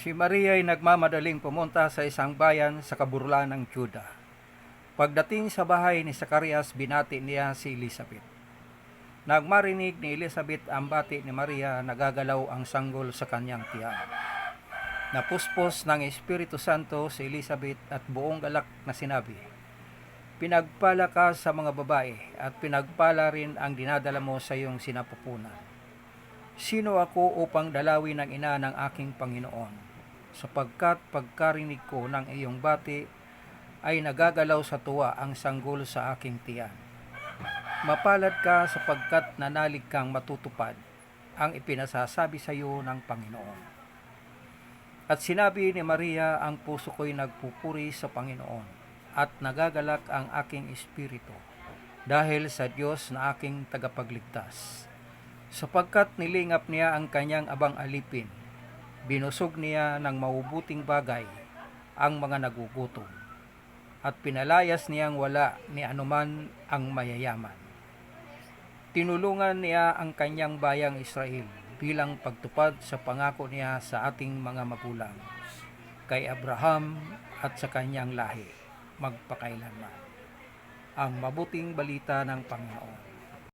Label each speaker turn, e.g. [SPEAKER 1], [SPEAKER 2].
[SPEAKER 1] Si Maria ay nagmamadaling pumunta sa isang bayan sa kaburlan ng Juda. Pagdating sa bahay ni Zacarias, binati niya si Elizabeth. Nagmarinig ni Elizabeth ang bati ni Maria, nagagalaw ang sanggol sa kanyang tiyan. Napuspos ng Espiritu Santo si Elizabeth at buong galak na sinabi, "Pinagpala ka sa mga babae at pinagpala rin ang dinadala mo sa iyong sinapupunan. Sino ako upang dalawin ang ina ng aking Panginoon? Sapagkat pagkarinig ko ng iyong bati ay nagagalaw sa tuwa ang sanggol sa aking tiyan. Mapalad ka sapagkat nanalig kang matutupad ang ipinasasabi sa iyo ng Panginoon." At sinabi ni Maria, "Ang puso ko'y nagpupuri sa Panginoon at nagagalak ang aking espiritu dahil sa Diyos na aking tagapagligtas. Sapagkat nilingap niya ang kanyang abang alipin, binusog niya ng mabubuting bagay ang mga nagugutom, at pinalayas niyang wala ni anuman ang mayayaman. Tinulungan niya ang kanyang bayang Israel bilang pagtupad sa pangako niya sa ating mga magulang, kay Abraham at sa kanyang lahi, magpakailanman." Ang mabuting balita ng Panginoon.